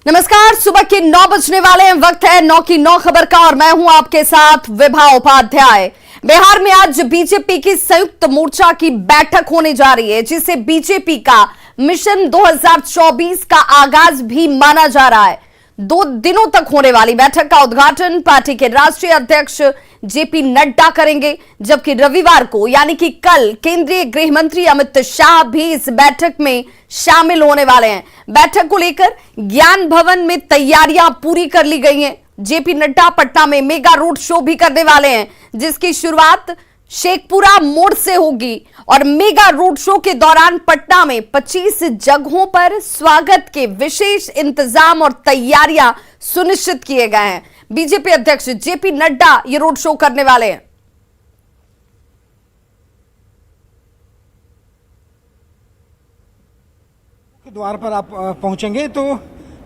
नमस्कार, सुबह के 9 बजने वाले हैं। वक्त है 9 की 9 खबर का और मैं हूं आपके साथ विभा उपाध्याय। बिहार में आज बीजेपी की संयुक्त मोर्चा की बैठक होने जा रही है, जिसे बीजेपी का मिशन 2024 का आगाज भी माना जा रहा है। 2 दिनों तक होने वाली बैठक का उद्घाटन पार्टी के राष्ट्रीय अध्यक्ष जेपी नड्डा करेंगे, जबकि रविवार को यानी कि कल केंद्रीय गृह मंत्री अमित शाह भी इस बैठक में शामिल होने वाले हैं। बैठक को लेकर ज्ञान भवन में तैयारियां पूरी कर ली गई हैं। जेपी नड्डा पटना में मेगा रोड शो भी करने वाले हैं, जिसकी शुरुआत शेखपुरा मोड़ से होगी और मेगा रोड शो के दौरान पटना में 25 जगहों पर स्वागत के विशेष इंतजाम और तैयारियां सुनिश्चित किए गए हैं। बीजेपी अध्यक्ष जेपी नड्डा ये रोड शो करने वाले हैं। द्वार पर आप पहुंचेंगे तो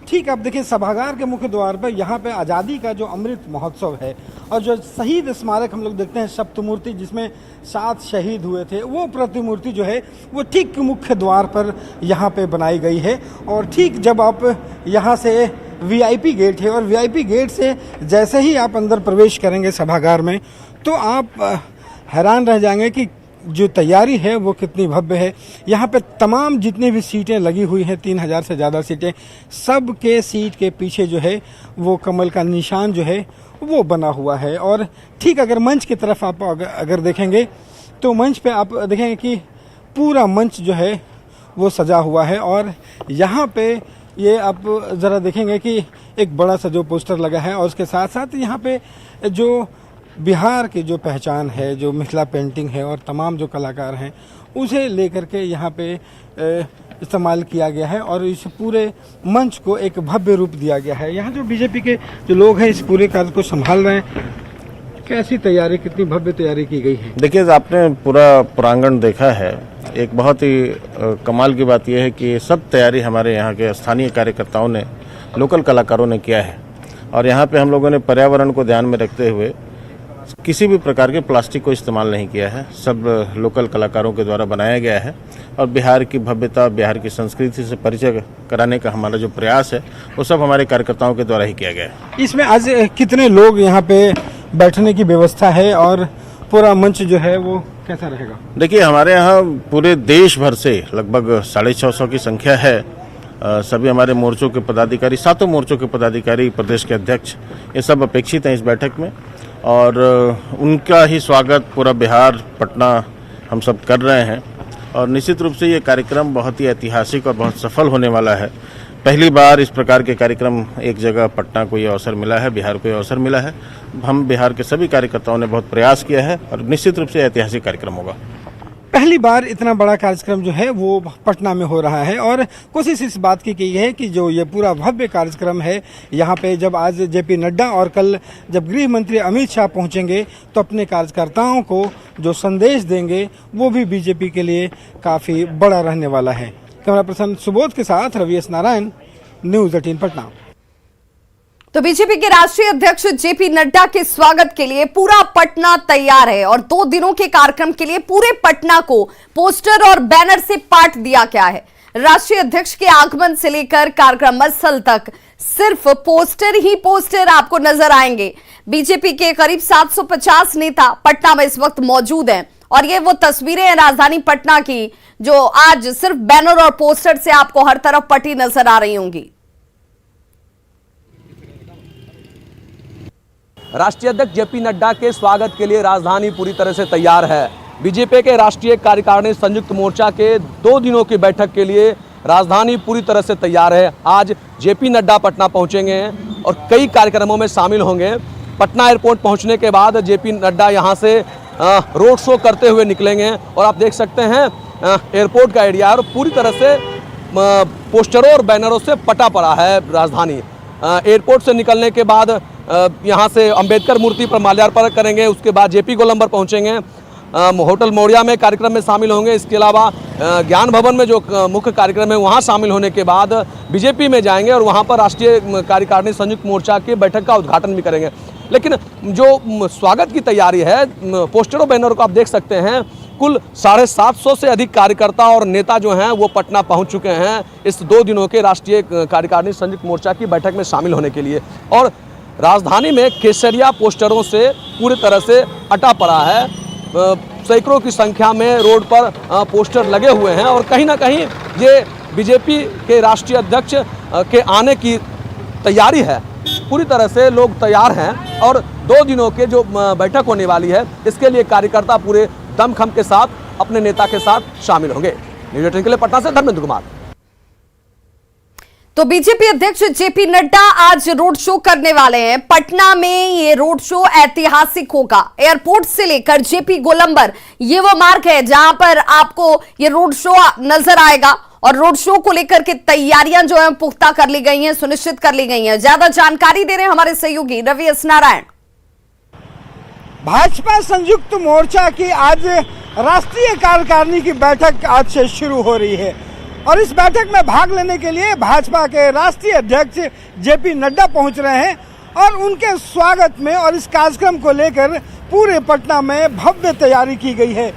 ठीक आप देखिए, सभागार के मुख्य द्वार पर यहाँ पे आज़ादी का जो अमृत महोत्सव है और जो शहीद स्मारक हम लोग देखते हैं सप्तमूर्ति, जिसमें 7 शहीद हुए थे, वो प्रतिमूर्ति जो है वो ठीक मुख्य द्वार पर यहाँ पे बनाई गई है। और ठीक जब आप यहाँ से वीआईपी गेट है और वीआईपी गेट से जैसे ही आप अंदर प्रवेश करेंगे सभागार में, तो आप हैरान रह जाएंगे कि जो तैयारी है वो कितनी भव्य है। यहाँ पे तमाम जितनी भी सीटें लगी हुई हैं, 3000 से ज़्यादा सीटें, सब के सीट के पीछे जो है वो कमल का निशान जो है वो बना हुआ है। और ठीक अगर मंच की तरफ आप अगर देखेंगे तो मंच पे आप देखेंगे कि पूरा मंच जो है वो सजा हुआ है। और यहाँ पे ये आप ज़रा देखेंगे कि एक बड़ा सा जो पोस्टर लगा है और उसके साथ साथ यहाँ पे जो बिहार की जो पहचान है, जो मिथिला पेंटिंग है और तमाम जो कलाकार हैं, उसे लेकर के यहाँ पे इस्तेमाल किया गया है और इस पूरे मंच को एक भव्य रूप दिया गया है। यहाँ जो बीजेपी के जो लोग हैं इस पूरे कार्य को संभाल रहे हैं, कैसी तैयारी, कितनी भव्य तैयारी की गई है? देखिए, आपने पूरा प्रांगण देखा है। एक बहुत ही कमाल की बात यह है कि सब तैयारी हमारे यहाँ के स्थानीय कार्यकर्ताओं ने, लोकल कलाकारों ने किया है। और यहाँ पे हम लोगों ने पर्यावरण को ध्यान में रखते हुए किसी भी प्रकार के प्लास्टिक को इस्तेमाल नहीं किया है। सब लोकल कलाकारों के द्वारा बनाया गया है और बिहार की भव्यता, बिहार की संस्कृति से परिचय कराने का हमारा जो प्रयास है वो सब हमारे कार्यकर्ताओं के द्वारा ही किया गया है। इसमें आज कितने लोग यहाँ पे बैठने की व्यवस्था है और पूरा मंच जो है वो कैसा रहेगा? देखिए, हमारे यहाँ पूरे देश भर से लगभग 650 की संख्या है। सभी हमारे मोर्चों के पदाधिकारी, 7 मोर्चों के पदाधिकारी, प्रदेश के अध्यक्ष, ये सब अपेक्षित हैं इस बैठक में और उनका ही स्वागत पूरा बिहार, पटना हम सब कर रहे हैं। और निश्चित रूप से ये कार्यक्रम बहुत ही ऐतिहासिक और बहुत सफल होने वाला है। पहली बार इस प्रकार के कार्यक्रम एक जगह पटना को ये अवसर मिला है, बिहार को ये अवसर मिला है। हम बिहार के सभी कार्यकर्ताओं ने बहुत प्रयास किया है और निश्चित रूप से ऐतिहासिक कार्यक्रम होगा। पहली बार इतना बड़ा कार्यक्रम जो है वो पटना में हो रहा है और कोशिश इस बात की गई है कि जो ये पूरा भव्य कार्यक्रम है, यहाँ पे जब आज जेपी नड्डा और कल जब गृह मंत्री अमित शाह पहुँचेंगे तो अपने कार्यकर्ताओं को जो संदेश देंगे वो भी बीजेपी के लिए काफ़ी बड़ा रहने वाला है। कैमरा पर्सन सुबोध के साथ रवि एस नारायण, न्यूज़ 18 पटना। तो बीजेपी के राष्ट्रीय अध्यक्ष जेपी नड्डा के स्वागत के लिए पूरा पटना तैयार है और 2 दिनों के कार्यक्रम के लिए पूरे पटना को पोस्टर और बैनर से पाट दिया गया है। राष्ट्रीय अध्यक्ष के आगमन से लेकर कार्यक्रम स्थल तक सिर्फ पोस्टर ही पोस्टर आपको नजर आएंगे। बीजेपी के करीब 750 नेता पटना में इस वक्त मौजूद हैं और ये वो तस्वीरें हैं राजधानी पटना की जो आज सिर्फ बैनर और पोस्टर से आपको हर तरफ पटी नजर आ रही होंगी। राष्ट्रीय अध्यक्ष जेपी नड्डा के स्वागत के लिए राजधानी पूरी तरह से तैयार है। बीजेपी के राष्ट्रीय कार्यकारिणी संयुक्त मोर्चा के 2 दिनों की बैठक के लिए राजधानी पूरी तरह से तैयार है। आज जेपी नड्डा पटना पहुंचेंगे और कई कार्यक्रमों में शामिल होंगे। पटना एयरपोर्ट पहुंचने के बाद जेपी नड्डा यहां से रोड शो करते हुए निकलेंगे और आप देख सकते हैं एयरपोर्ट का एरिया और पूरी तरह से पोस्टरों और बैनरों से पटा पड़ा है राजधानी। एयरपोर्ट से निकलने के बाद यहाँ से अंबेडकर मूर्ति पर माल्यार्पण करेंगे, उसके बाद जेपी गोलंबर पहुँचेंगे, होटल मौर्या में कार्यक्रम में शामिल होंगे। इसके अलावा ज्ञान भवन में जो मुख्य कार्यक्रम है वहाँ शामिल होने के बाद बीजेपी में जाएंगे और वहाँ पर राष्ट्रीय कार्यकारिणी संयुक्त मोर्चा की बैठक का उद्घाटन भी करेंगे। लेकिन जो स्वागत की तैयारी है, पोस्टरों बैनरों को आप देख सकते हैं कुल 750 से अधिक कार्यकर्ता और नेता जो हैं वो पटना पहुंच चुके हैं इस 2 दिनों के राष्ट्रीय कार्यकारिणी संयुक्त मोर्चा की बैठक में शामिल होने के लिए। और राजधानी में केसरिया पोस्टरों से पूरी तरह से अटा पड़ा है। सैकड़ों की संख्या में रोड पर पोस्टर लगे हुए हैं और कहीं ना कहीं ये बीजेपी के राष्ट्रीय अध्यक्ष के आने की तैयारी है। पूरी तरह से लोग तैयार हैं और 2 दिनों के जो बैठक होने वाली है इसके लिए कार्यकर्ता पूरे दमखम के साथ अपने नेता के साथ शामिल होंगे। न्यूज़ 18 के लिए पटना से धर्मेंद्र कुमार। तो बीजेपी अध्यक्ष जेपी नड्डा आज रोड शो करने वाले हैं। पटना में ये रोड शो ऐतिहासिक होगा। एयरपोर्ट से लेकर जेपी गोलंबर ये वो मार्ग है जहां पर आपको ये रोड शो नजर आएगा और रोड शो को लेकर के तैयारियां जो है पुख्ता कर ली गई हैं, सुनिश्चित कर ली गई हैं। ज्यादा जानकारी दे रहे हैं हमारे सहयोगी रवि एस नारायण। भाजपा संयुक्त मोर्चा की आज राष्ट्रीय कार्यकारिणी की बैठक आज से शुरू हो रही है और इस बैठक में भाग लेने के लिए भाजपा के राष्ट्रीय अध्यक्ष जेपी नड्डा पहुंच रहे हैं और उनके स्वागत में और इस कार्यक्रम को लेकर पूरे पटना में भव्य तैयारी की गई है।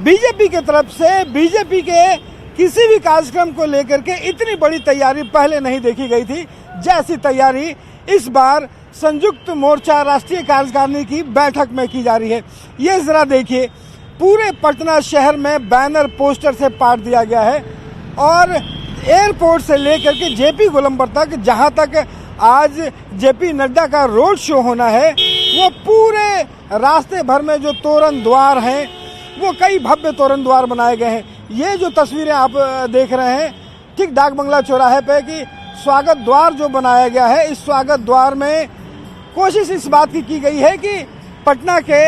बीजेपी की तरफ से बीजेपी के किसी भी कार्यक्रम को लेकर के इतनी बड़ी तैयारी पहले नहीं देखी गई थी जैसी तैयारी इस बार संयुक्त मोर्चा राष्ट्रीय कार्यकारिणी की बैठक में की जा रही है। ये जरा देखिए, पूरे पटना शहर में बैनर पोस्टर से पाट दिया गया है और एयरपोर्ट से लेकर के जेपी गोलंबर तक जहां तक आज जेपी नड्डा का रोड शो होना है वो पूरे रास्ते भर में जो तोरण द्वार हैं वो कई भव्य तोरण द्वार बनाए गए हैं। ये जो तस्वीरें आप देख रहे हैं ठीक डाक बंगला चौराहे पे कि स्वागत द्वार जो बनाया गया है, इस स्वागत द्वार में कोशिश इस बात की गई है कि पटना के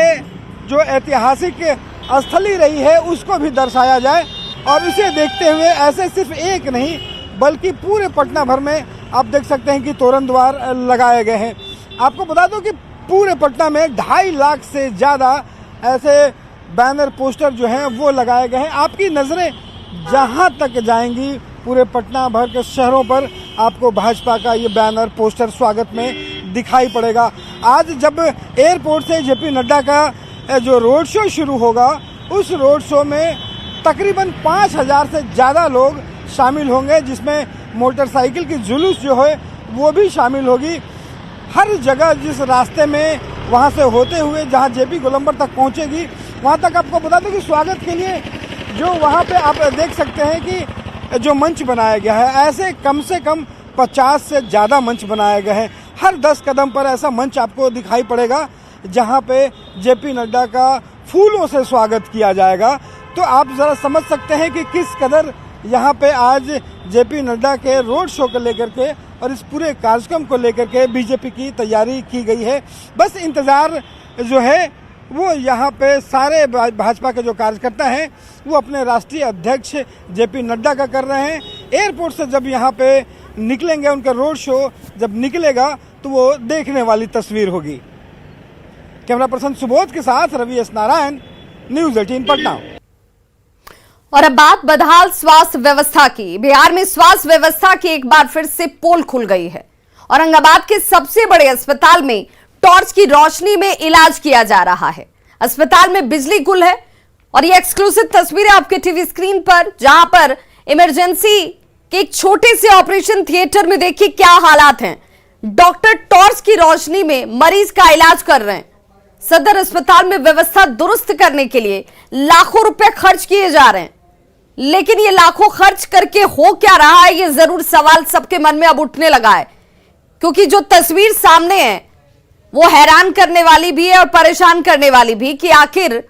जो ऐतिहासिक स्थली रही है उसको भी दर्शाया जाए और इसे देखते हुए ऐसे सिर्फ एक नहीं बल्कि पूरे पटना भर में आप देख सकते हैं कि तोरण द्वार लगाए गए हैं। आपको बता दूं कि पूरे पटना में 2.5 लाख से ज़्यादा ऐसे बैनर पोस्टर जो हैं वो लगाए गए हैं। आपकी नज़रें जहां तक जाएंगी पूरे पटना भर के शहरों पर आपको भाजपा का ये बैनर पोस्टर स्वागत में दिखाई पड़ेगा। आज जब एयरपोर्ट से जेपी नड्डा का जो रोड शो शुरू होगा उस रोड शो में तकरीबन 5,000 से ज़्यादा लोग शामिल होंगे जिसमें मोटरसाइकिल की जुलूस जो है वो भी शामिल होगी। हर जगह जिस रास्ते में वहाँ से होते हुए जहाँ जेपी गोलंबर तक पहुँचेगी वहाँ तक आपको बता दूं कि स्वागत के लिए जो वहाँ पे आप देख सकते हैं कि जो मंच बनाया गया है ऐसे कम से कम 50 से ज़्यादा मंच बनाए गए हैं। हर 10 कदम पर ऐसा मंच आपको दिखाई पड़ेगा जहाँ पे जेपी नड्डा का फूलों से स्वागत किया जाएगा। तो आप ज़रा समझ सकते हैं कि किस कदर यहाँ पे आज जेपी नड्डा के रोड शो को लेकर के और इस पूरे कार्यक्रम को लेकर के बीजेपी की तैयारी की गई है। बस इंतज़ार जो है वो यहाँ पे सारे भाजपा के जो कार्यकर्ता हैं वो अपने राष्ट्रीय अध्यक्ष जेपी नड्डा का कर रहे हैं। एयरपोर्ट से जब यहाँ पे निकलेंगे उनका रोड शो जब निकलेगा तो वो देखने वाली तस्वीर होगी। कैमरा पर्सन सुबोध के साथ रवि एस नारायण, न्यूज़ 18 पटना। और अब बात बदहाल स्वास्थ्य व्यवस्था की। बिहार में स्वास्थ्य व्यवस्था की एक बार फिर से पोल खुल गई है। औरंगाबाद के सबसे बड़े अस्पताल में टॉर्च की रोशनी में इलाज किया जा रहा है। अस्पताल में बिजली गुल है और ये एक्सक्लूसिव तस्वीरें आपके टीवी स्क्रीन पर, जहां पर इमरजेंसी के एक छोटे से ऑपरेशन थिएटर में देखिए क्या हालात हैं। डॉक्टर टॉर्च की रोशनी में मरीज का इलाज कर रहे हैं। सदर अस्पताल में व्यवस्था दुरुस्त करने के लिए लाखों रुपए खर्च किए जा रहे हैं, लेकिन ये लाखों खर्च करके हो क्या रहा है, ये जरूर सवाल सबके मन में अब उठने लगा है। क्योंकि जो तस्वीर सामने है वो हैरान करने वाली भी है और परेशान करने वाली भी कि आखिर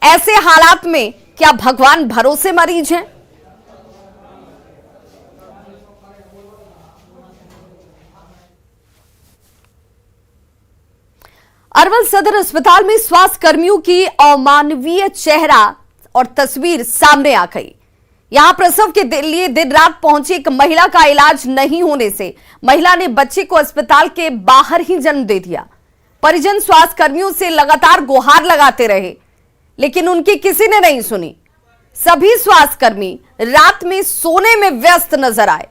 ऐसे हालात में क्या भगवान भरोसे मरीज हैं। अरवल सदर अस्पताल में स्वास्थ्य कर्मियों की अमानवीय चेहरा और तस्वीर सामने आ गई। यहां प्रसव के लिए दिन रात पहुंची एक महिला का इलाज नहीं होने से महिला ने बच्चे को अस्पताल के बाहर ही जन्म दे दिया। परिजन स्वास्थ्य कर्मियों से लगातार गुहार लगाते रहे, लेकिन उनकी किसी ने नहीं सुनी। सभी स्वास्थ्य कर्मी रात में सोने में व्यस्त नजर आए।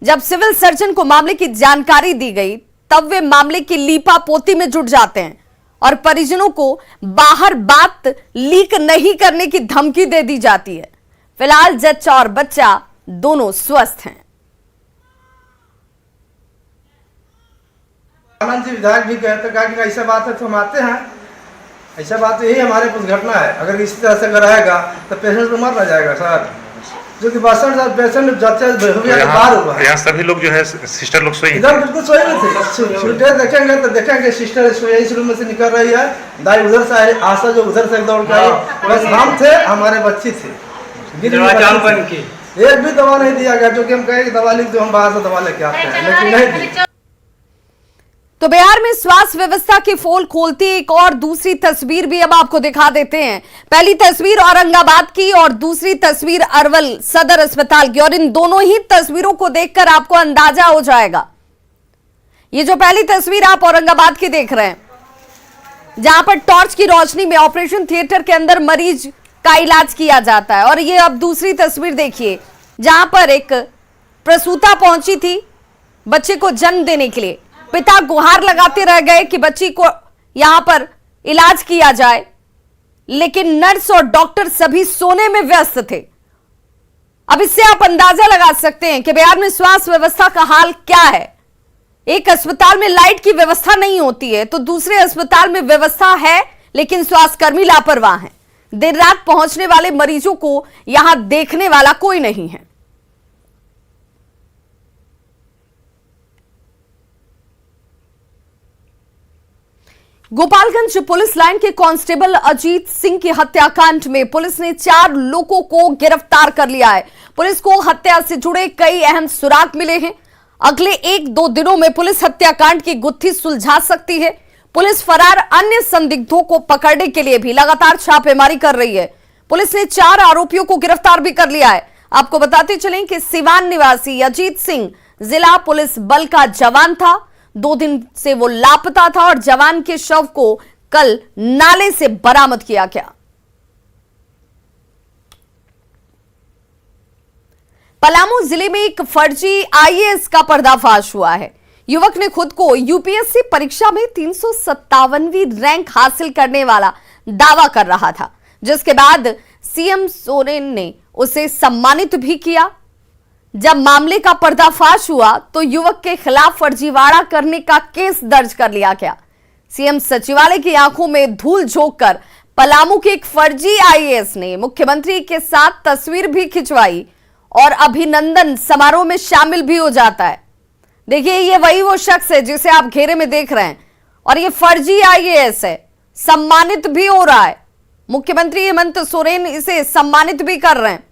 जब सिविल सर्जन को मामले की जानकारी दी गई तब वे मामले की लीपापोती में जुट जाते हैं और परिजनों को बाहर बात लीक नहीं करने की धमकी दे दी जाती है। फिलहाल जच्चा और बच्चा दोनों स्वस्थ हैं। आनंद जी विधायक भी कहते कहा कि ऐसा बात है तो हम आते हैं, ऐसा बात यही हमारे कुछ घटना है। अगर इसी तरह से रहेगा तो पेशेंट तो मर ना जाएगा सर, जो कि पेशेंट बाहर हुआ है। यहाँ सभी लोग जो है सिस्टर लोग सोई इधर बिल्कुल सोए में थे। देखेंगे तो देखेंगे सिस्टर सोई इस रूम में से निकल रही है, दाई उधर से आई, आशा जो उधर से दौड़ के आई, बस हम थे, हमारे बच्ची थे। एक भी दवा नहीं दिया गया, जो कि हम कहे कि दवा लिख दो, हम बाहर से दवा लेके आते हैं, लेकिन नहीं दी। तो बिहार में स्वास्थ्य व्यवस्था की पोल खोलती एक और दूसरी तस्वीर भी अब आपको दिखा देते हैं। पहली तस्वीर औरंगाबाद की और दूसरी तस्वीर अरवल सदर अस्पताल की, और इन दोनों ही तस्वीरों को देखकर आपको अंदाजा हो जाएगा। ये जो पहली तस्वीर आप औरंगाबाद की देख रहे हैं, जहां पर टॉर्च की रोशनी में ऑपरेशन थिएटर के अंदर मरीज का इलाज किया जाता है, और ये अब दूसरी तस्वीर देखिए जहां पर एक प्रसूता पहुंची थी बच्चे को जन्म देने के लिए। पिता गुहार लगाते रह गए कि बच्ची को यहां पर इलाज किया जाए, लेकिन नर्स और डॉक्टर सभी सोने में व्यस्त थे। अब इससे आप अंदाजा लगा सकते हैं कि बिहार में स्वास्थ्य व्यवस्था का हाल क्या है। एक अस्पताल में लाइट की व्यवस्था नहीं होती है तो दूसरे अस्पताल में व्यवस्था है, लेकिन स्वास्थ्यकर्मी लापरवाह हैं। देर रात पहुंचने वाले मरीजों को यहां देखने वाला कोई नहीं है। गोपालगंज पुलिस लाइन के कांस्टेबल अजीत सिंह की हत्याकांड में पुलिस ने 4 लोगों को गिरफ्तार कर लिया है। पुलिस को हत्या से जुड़े कई अहम सुराग मिले हैं। अगले 1-2 दिनों में पुलिस हत्याकांड की गुत्थी सुलझा सकती है। पुलिस फरार अन्य संदिग्धों को पकड़ने के लिए भी लगातार छापेमारी कर रही है। पुलिस ने 4 आरोपियों को गिरफ्तार भी कर लिया है। आपको बताते चलें कि सिवान निवासी अजीत सिंह जिला पुलिस बल का जवान था। 2 दिन से वो लापता था और जवान के शव को कल नाले से बरामद किया गया। पलामू जिले में एक फर्जी आईएएस का पर्दाफाश हुआ है। युवक ने खुद को यूपीएससी परीक्षा में 357वीं रैंक हासिल करने वाला दावा कर रहा था, जिसके बाद सीएम सोरेन ने उसे सम्मानित भी किया। जब मामले का पर्दाफाश हुआ तो युवक के खिलाफ फर्जीवाड़ा करने का केस दर्ज कर लिया गया। सीएम सचिवालय की आंखों में धूल झोंककर पलामू के एक फर्जी आईएएस ने मुख्यमंत्री के साथ तस्वीर भी खिंचवाई और अभिनंदन समारोह में शामिल भी हो जाता है। देखिए, ये वही वो शख्स है जिसे आप घेरे में देख रहे हैं, और ये फर्जी आईएएस है, सम्मानित भी हो रहा है। मुख्यमंत्री हेमंत सोरेन इसे सम्मानित भी कर रहे हैं।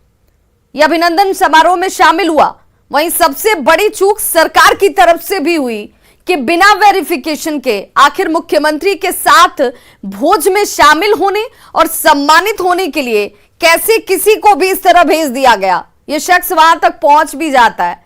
यह अभिनंदन समारोह में शामिल हुआ। वहीं सबसे बड़ी चूक सरकार की तरफ से भी हुई कि बिना वेरिफिकेशन के आखिर मुख्यमंत्री के साथ भोज में शामिल होने और सम्मानित होने के लिए कैसे किसी को भी इस तरह भेज दिया गया। यह शख्स वहां तक पहुंच भी जाता है।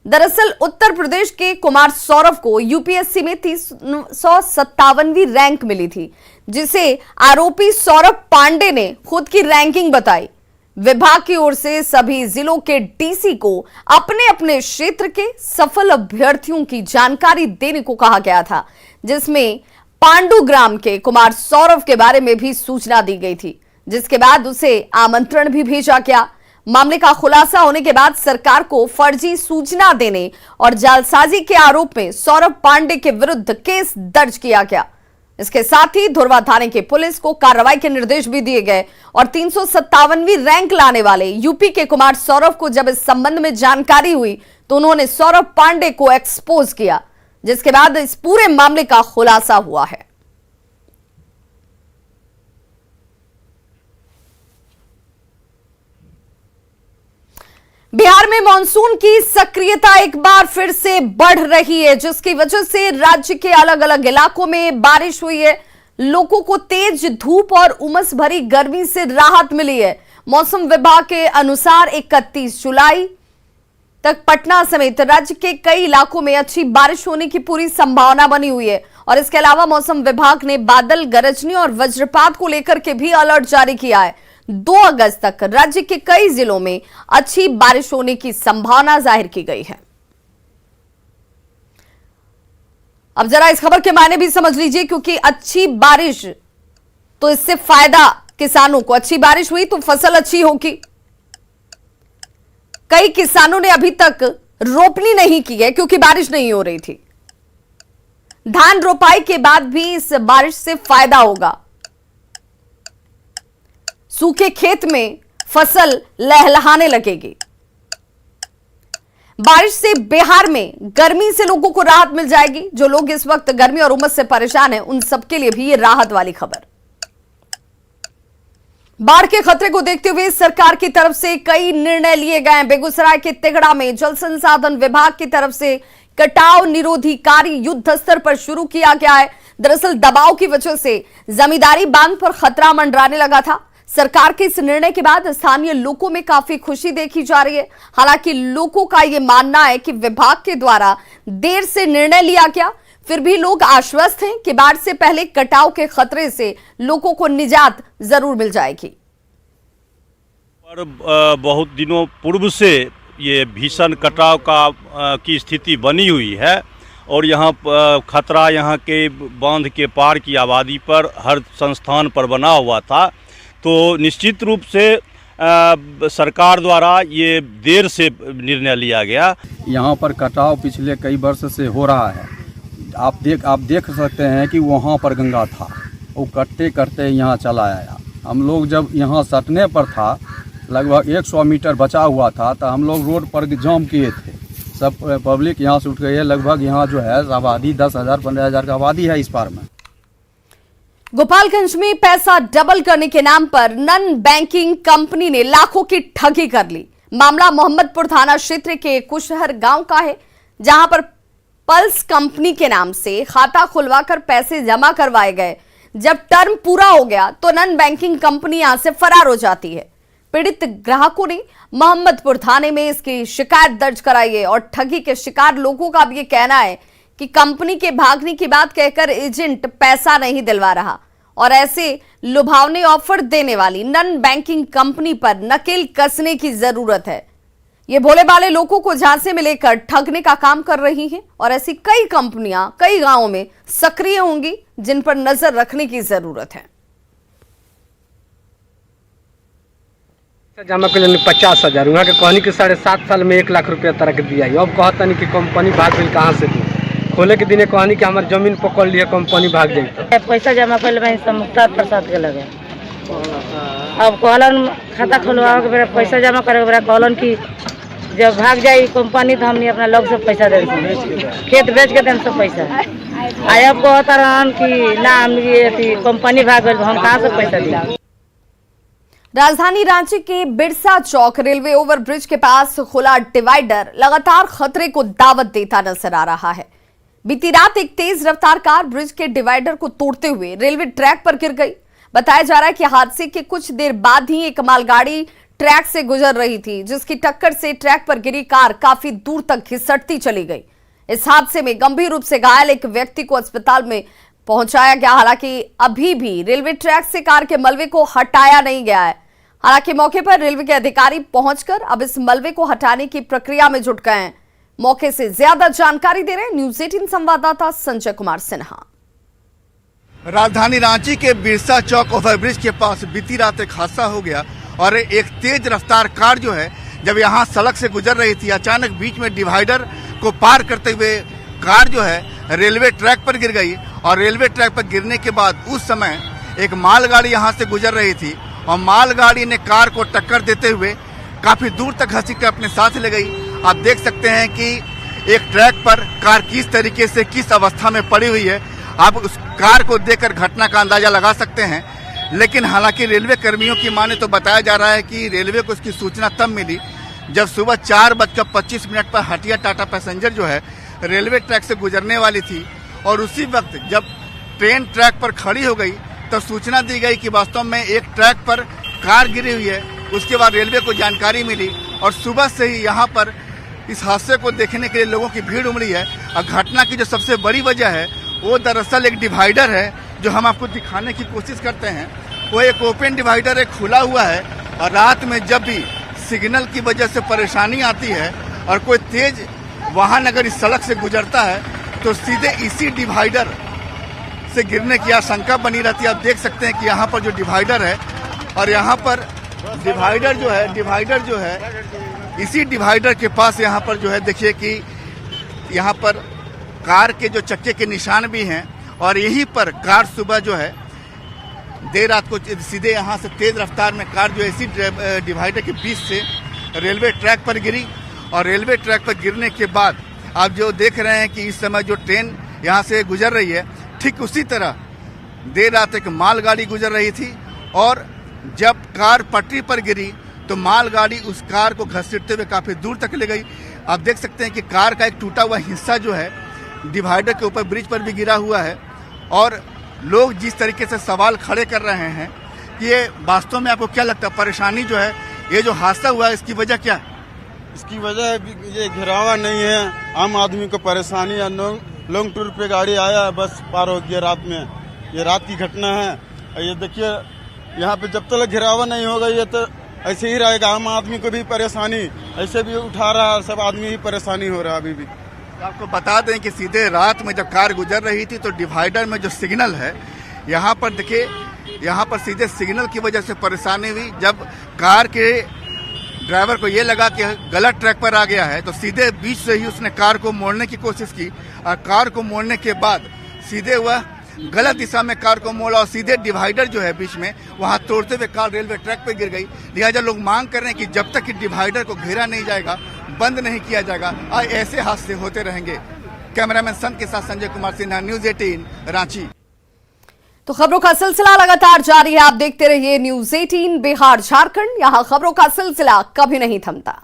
दरअसल उत्तर प्रदेश के कुमार सौरभ को यूपीएससी में 357वीं रैंक मिली थी, जिसे आरोपी सौरभ पांडे ने खुद की रैंकिंग बताई। विभाग की ओर से सभी जिलों के डीसी को अपने अपने क्षेत्र के सफल अभ्यर्थियों की जानकारी देने को कहा गया था, जिसमें पांडुग्राम के कुमार सौरभ के बारे में भी सूचना दी गई थी, जिसके बाद उसे आमंत्रण भी भेजा गया। मामले का खुलासा होने के बाद सरकार को फर्जी सूचना देने और जालसाजी के आरोप में सौरभ पांडे के विरुद्ध केस दर्ज किया गया। इसके साथ ही धुरवा थाने की पुलिस को कार्रवाई के निर्देश भी दिए गए और 357वीं रैंक लाने वाले यूपी के कुमार सौरभ को जब इस संबंध में जानकारी हुई तो उन्होंने सौरभ पांडे को एक्सपोज किया, जिसके बाद इस पूरे मामले का खुलासा हुआ है। बिहार में मानसून की सक्रियता एक बार फिर से बढ़ रही है, जिसकी वजह से राज्य के अलग अलग इलाकों में बारिश हुई है। लोगों को तेज धूप और उमस भरी गर्मी से राहत मिली है। मौसम विभाग के अनुसार 31 जुलाई तक पटना समेत राज्य के कई इलाकों में अच्छी बारिश होने की पूरी संभावना बनी हुई है। और इसके अलावा मौसम विभाग ने बादल गरजने और वज्रपात को लेकर के भी अलर्ट जारी किया है। 2 अगस्त तक राज्य के कई जिलों में अच्छी बारिश होने की संभावना जाहिर की गई है। अब जरा इस खबर के मायने भी समझ लीजिए, क्योंकि अच्छी बारिश तो इससे फायदा किसानों को, अच्छी बारिश हुई तो फसल अच्छी होगी। कई किसानों ने अभी तक रोपनी नहीं की है क्योंकि बारिश नहीं हो रही थी। धान रोपाई के बाद भी इस बारिश से फायदा होगा। सूखे खेत में फसल लहलहाने लगेगी। बारिश से बिहार में गर्मी से लोगों को राहत मिल जाएगी। जो लोग इस वक्त गर्मी और उमस से परेशान हैं, उन सबके लिए भी ये राहत वाली खबर। बाढ़ के खतरे को देखते हुए सरकार की तरफ से कई निर्णय लिए गए हैं। बेगूसराय के तिगड़ा में जल संसाधन विभाग की तरफ से कटाव निरोधी कार्य युद्ध स्तर पर शुरू किया गया है। दरअसल दबाव की वजह से जमींदारी बांध पर खतरा मंडराने लगा था। सरकार के इस निर्णय के बाद स्थानीय लोगों में काफी खुशी देखी जा रही है। हालांकि लोगों का यह मानना है कि विभाग के द्वारा देर से निर्णय लिया गया, फिर भी लोग आश्वस्त हैं कि बाढ़ से पहले कटाव के खतरे से लोगों को निजात जरूर मिल जाएगी। पर बहुत दिनों पूर्व से ये भीषण कटाव की स्थिति बनी हुई है और यहाँ खतरा यहाँ के बांध के पार की आबादी पर हर संस्थान पर बना हुआ था। तो निश्चित रूप से सरकार द्वारा ये देर से निर्णय लिया गया। यहाँ पर कटाव पिछले कई वर्ष से हो रहा है। आप देख सकते हैं कि वहाँ पर गंगा था, वो कटते कटते यहाँ चला आया। हम लोग जब यहाँ सटने पर था, लगभग 100 मीटर बचा हुआ था, तो हम लोग रोड पर जाम किए थे। सब पब्लिक यहाँ से उठ गई है। लगभग यहाँ जो है आबादी 10,000 15,000 का आबादी है इस पार में। गोपालगंज में पैसा डबल करने के नाम पर नन बैंकिंग कंपनी ने लाखों की ठगी कर ली। मामला मोहम्मदपुर थाना क्षेत्र के कुशहर गांव का है, जहां पर पल्स कंपनी के नाम से खाता खुलवाकर पैसे जमा करवाए गए। जब टर्म पूरा हो गया तो नन बैंकिंग कंपनी यहां से फरार हो जाती है। पीड़ित ग्राहकों ने मोहम्मदपुर थाने में इसकी शिकायत दर्ज कराई है और ठगी के शिकार लोगों का भी ये कहना है कि कंपनी के भागने की बात कहकर एजेंट पैसा नहीं दिलवा रहा और ऐसे लुभावने ऑफर देने वाली नन बैंकिंग कंपनी पर नकेल कसने की जरूरत है। ये भोले भाले लोगों को झांसे में लेकर ठगने का काम कर रही हैं और ऐसी कई कंपनियां कई गांवों में सक्रिय होंगी, जिन पर नजर रखने की जरूरत है। जमा कर 50,000 वहाँ के कहनी कि 7.5 साल में 1 लाख रुपया तरह के दिया। अब कहता नहीं कि कंपनी भाग गई, कहाँ से दी? खोले के दिने कहनी कि हमारी जमीन पकड़ लिया, कंपनी भाग गई। पैसा जमा कर मुख्तार प्रसाद के लगे। अब कहलन खाता खुलवा के बेरा पैसा जमा करे के बेरा कहलन कि जब भाग जाए कंपनी तो हमने अपना लोग से पैसा दे खेत बेच के दें सब पैसा। अब कहता रहन कि ना हम ये कंपनी भाग गई, हम कहाँ से पैसा दें? राजधानी रांची के बिरसा चौक रेलवे ओवरब्रिज के पास खुला डिवाइडर लगातार खतरे को दावत देता नजर आ रहा है। बीती रात एक तेज रफ्तार कार ब्रिज के डिवाइडर को तोड़ते हुए रेलवे ट्रैक पर गिर गई। बताया जा रहा है कि हादसे के कुछ देर बाद ही एक मालगाड़ी ट्रैक से गुजर रही थी, जिसकी टक्कर से ट्रैक पर गिरी कार काफी दूर तक घिसटती चली गई। इस हादसे में गंभीर रूप से घायल एक व्यक्ति को अस्पताल में पहुंचाया गया। हालांकि अभी भी रेलवे ट्रैक से कार के मलबे को हटाया नहीं गया है। हालांकि मौके पर रेलवे के अधिकारी पहुंचकर अब इस मलबे को हटाने की प्रक्रिया में जुट गए हैं। मौके से ज्यादा जानकारी दे रहे हैं न्यूज 18 संवाददाता संजय कुमार सिन्हा। राजधानी रांची के बिरसा चौक ओवरब्रिज के पास बीती रात एक हादसा हो गया और एक तेज रफ्तार कार जो है जब यहाँ सड़क से गुजर रही थी, अचानक बीच में डिवाइडर को पार करते हुए कार जो है रेलवे ट्रैक पर गिर गई। और रेलवे ट्रैक पर गिरने के बाद उस समय एक मालगाड़ी यहाँ से गुजर रही थी और मालगाड़ी ने कार को टक्कर देते हुए काफी दूर तक घसीट कर अपने साथ ले गई। आप देख सकते हैं कि एक ट्रैक पर कार किस तरीके से किस अवस्था में पड़ी हुई है। आप उस कार को देखकर घटना का अंदाजा लगा सकते हैं। लेकिन हालांकि रेलवे कर्मियों की माने तो बताया जा रहा है कि रेलवे को इसकी सूचना तब मिली जब सुबह 4:25 पर हटिया टाटा पैसेंजर जो है रेलवे ट्रैक से गुजरने वाली थी और उसी वक्त जब ट्रेन ट्रैक पर खड़ी हो गई तब सूचना दी गई कि वास्तव में एक ट्रैक पर कार गिरी हुई है। उसके बाद रेलवे को जानकारी मिली और सुबह से ही यहाँ पर इस हादसे को देखने के लिए लोगों की भीड़ उमड़ी है। और घटना की जो सबसे बड़ी वजह है वो दरअसल एक डिवाइडर है जो हम आपको दिखाने की कोशिश करते हैं। वो एक ओपन डिवाइडर है, खुला हुआ है और रात में जब भी सिग्नल की वजह से परेशानी आती है और कोई तेज वाहन अगर इस सड़क से गुजरता है तो सीधे इसी डिवाइडर से गिरने की आशंका बनी रहती है। आप देख सकते हैं कि यहाँ पर जो डिवाइडर है और यहाँ पर डिवाइडर जो है इसी डिवाइडर के पास यहाँ पर जो है देखिए कि यहाँ पर कार के जो चक्के के निशान भी हैं और यहीं पर कार सुबह जो है देर रात को सीधे यहाँ से तेज रफ्तार में कार जो है इसी डिवाइडर के बीच से रेलवे ट्रैक पर गिरी और रेलवे ट्रैक पर गिरने के बाद आप जो देख रहे हैं कि इस समय जो ट्रेन यहाँ से गुजर रही है ठीक उसी तरह देर रात एक मालगाड़ी गुजर रही थी और जब कार पटरी पर गिरी तो मालगाड़ी उस कार को घसीटते हुए काफी दूर तक ले गई। आप देख सकते हैं कि कार का एक टूटा हुआ हिस्सा जो है डिवाइडर के ऊपर ब्रिज पर भी गिरा हुआ है और लोग जिस तरीके से सवाल खड़े कर रहे हैं कि ये वास्तव में आपको क्या लगता है परेशानी जो है ये जो हादसा हुआ है इसकी वजह क्या है? इसकी वजह ये घिरावा नहीं है, आम आदमी को परेशानी है। लॉन्ग टूर पे गाड़ी आया बस पार हो गया रात में, ये रात की घटना है। ये देखिए यहाँ पे जब तक घिरावा नहीं होगा ये तो ऐसे ही रहेगा, आम आदमी को भी परेशानी ऐसे भी उठा रहा है, सब आदमी ही परेशानी हो रहा है अभी भी। आपको बता दें कि सीधे रात में जब कार गुजर रही थी तो डिवाइडर में जो सिग्नल है यहाँ पर देखिए यहाँ पर सीधे सिग्नल की वजह से परेशानी हुई। जब कार के ड्राइवर को ये लगा कि गलत ट्रैक पर आ गया है तो सीधे बीच से ही उसने कार को मोड़ने की कोशिश की और कार को मोड़ने के बाद सीधे वह गलत दिशा में कार को मोड़ा और सीधे डिवाइडर जो है बीच में वहां तोड़ते हुए कार रेलवे ट्रैक पर गिर गई। लिहाजा लोग मांग कर रहे हैं कि जब तक कि डिवाइडर को घेरा नहीं जाएगा, बंद नहीं किया जाएगा, ऐसे हादसे होते रहेंगे। कैमरामैन सन के साथ संजय कुमार सिन्हा, न्यूज 18 रांची। तो खबरों का सिलसिला लगातार जारी है, आप देखते रहिए न्यूज 18 बिहार झारखंड, यहां खबरों का सिलसिला कभी नहीं थमता।